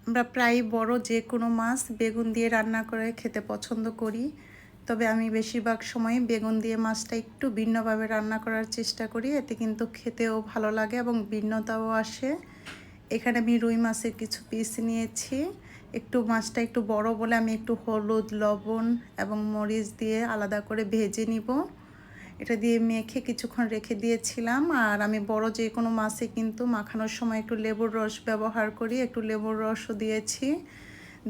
আমরা প্রায় বড় যে কোনো মাছ বেগুন দিয়ে রান্না করে খেতে পছন্দ করি। তবে আমি বেশিরভাগ সময় বেগুন দিয়ে মাছটা একটু ভিন্নভাবে রান্না করার চেষ্টা করি। এতে কিন্তু খেতেও ভালো লাগে এবং ভিন্নতাও আসে। এখানে আমি রুই মাছের কিছু পিস নিয়েছি। মাছটা একটু বড় বলে আমি একটু হলুদ, লবণ এবং মরিচ দিয়ে আলাদা করে ভেজে নিব। এটা দিয়ে মেখে কিছুক্ষণ রেখে দিয়েছিলাম। আর আমি বড় যে কোনো মাছে কিন্তু মাখানোর সময় একটু লেবুর রস ব্যবহার করি, একটু লেবুর রসও দিয়েছি।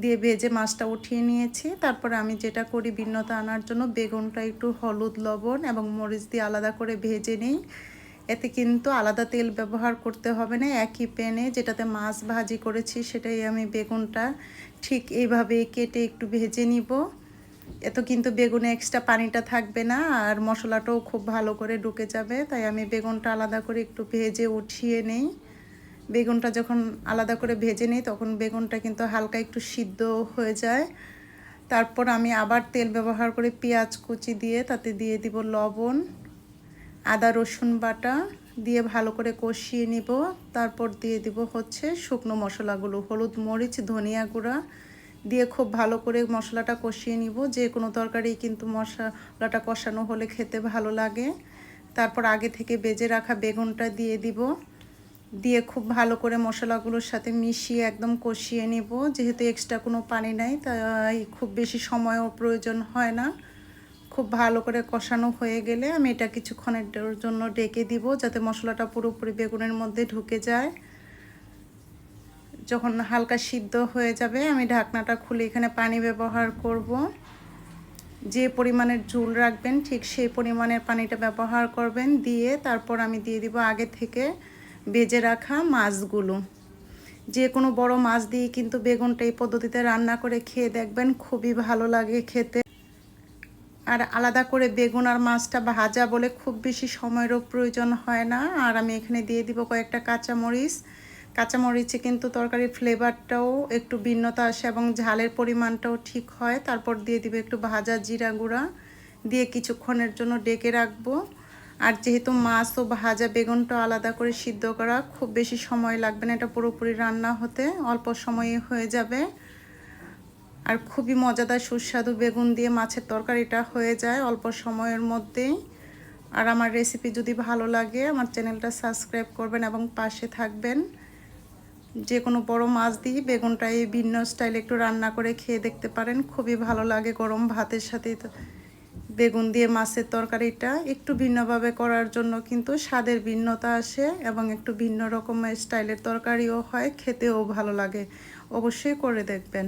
দিয়ে ভেজে মাছটা উঠিয়ে নিয়েছি। তারপরে আমি যেটা করি ভিন্নতা আনার জন্য বেগুনটা একটু হলুদ, লবণ এবং মরিচ দিয়ে আলাদা করে ভেজে নিই। এতে কিন্তু আলাদা তেল ব্যবহার করতে হবে না। একই প্যানে যেটাতে মাছ ভাজি করেছি সেটাই আমি বেগুনটা ঠিক এইভাবে কেটে একটু ভেজে নিব। এত কিন্তু বেগুনে এক্সট্রা পানিটা থাকবে না, আর মশলাটাও খুব ভালো করে ঢুকে যাবে। তাই আমি বেগুনটা আলাদা করে একটু ভেজে উঠিয়ে নেই। বেগুনটা যখন আলাদা করে ভেজে নিই তখন বেগুনটা কিন্তু হালকা একটু সিদ্ধ হয়ে যায়। তারপর আমি আবার তেল ব্যবহার করে পেঁয়াজ কুচি দিয়ে তাতে দিয়ে দিব লবণ, আদা রসুন বাটা দিয়ে ভালো করে কষিয়ে নিব। তারপর দিয়ে দিব হচ্ছে শুকনো মশলাগুলো, হলুদ, মরিচ, ধনিয়া গুঁড়া দিয়ে খুব ভালো করে মশলাটা কষিয়ে নিব। যে কোনো তরকারি কিন্তু মশলাটা কষানো হলে খেতে ভালো লাগে। তারপর আগে থেকে ভেজে রাখা বেগুনটা দিয়ে দিব। দিয়ে খুব ভালো করে মশলাগুলোর সাথে মিশিয়ে একদম কষিয়ে নিব। যেহেতু এক্সট্রা কোনো পানি নাই তাই খুব বেশি সময়ও প্রয়োজন হয় না। খুব ভালো করে কষানো হয়ে গেলে আমি এটা কিছুক্ষণের জন্য ঢেকে দিব, যাতে মশলাটা পুরোপুরি বেগুনের মধ্যে ঢুকে যায়। যখন হালকা সিদ্ধ হয়ে যাবে আমি ঢাকনাটা খুলে এখানে পানি ব্যবহার করব। যে পরিমাণের ঝোল রাখবেন ঠিক সেই পরিমাণের পানিটা ব্যবহার করবেন। দিয়ে তারপর আমি দিয়ে দিব আগে থেকে ভেজে রাখা মাছগুলো। যে কোনো বড় মাছ দিয়ে কিন্তু বেগুনটা এই পদ্ধতিতে রান্না করে খেয়ে দেখবেন, খুবই ভালো লাগে খেতে। আর আলাদা করে বেগুন আর মাছটা ভাজা বলে খুব বেশি সময়েরও প্রয়োজন হয় না। আর আমি এখানে দিয়ে দিব কয়েকটা কাঁচামরিচ। কাঁচামরিচে কিন্তু তরকারির ফ্লেভারটাও একটু ভিন্নতা আসে এবং ঝালের পরিমাণটাও ঠিক হয়। তারপর দিয়ে দিব একটু ভাজা জিরা গুঁড়া দিয়ে কিছুক্ষণের জন্য ঢেকে রাখবো। আর যেহেতু মাছ ও ভাজা বেগুনটা আলাদা করে সিদ্ধ করা, খুব বেশি সময় লাগবে না, এটা পুরোপুরি রান্না হতে অল্প সময়ে হয়ে যাবে। আর খুবই মজাদার সুস্বাদু বেগুন দিয়ে মাছের তরকারিটা হয়ে যায় অল্প সময়ের মধ্যেই। আর আমার রেসিপি যদি ভালো লাগে আমার চ্যানেলটা সাবস্ক্রাইব করবেন এবং পাশে থাকবেন। যে কোনো বড় মাছ দিয়ে বেগুনটা এই ভিন্ন স্টাইলে একটু রান্না করে খেয়ে দেখতে পারেন, খুবই ভালো লাগে গরম ভাতের সাথে। বেগুন দিয়ে মাছের তরকারিটা একটু ভিন্নভাবে করার জন্য কিন্তু স্বাদের ভিন্নতা আসে এবং একটু ভিন্ন রকমের স্টাইলের তরকারিও হয়, খেতেও ভালো লাগে। অবশ্যই করে দেখবেন।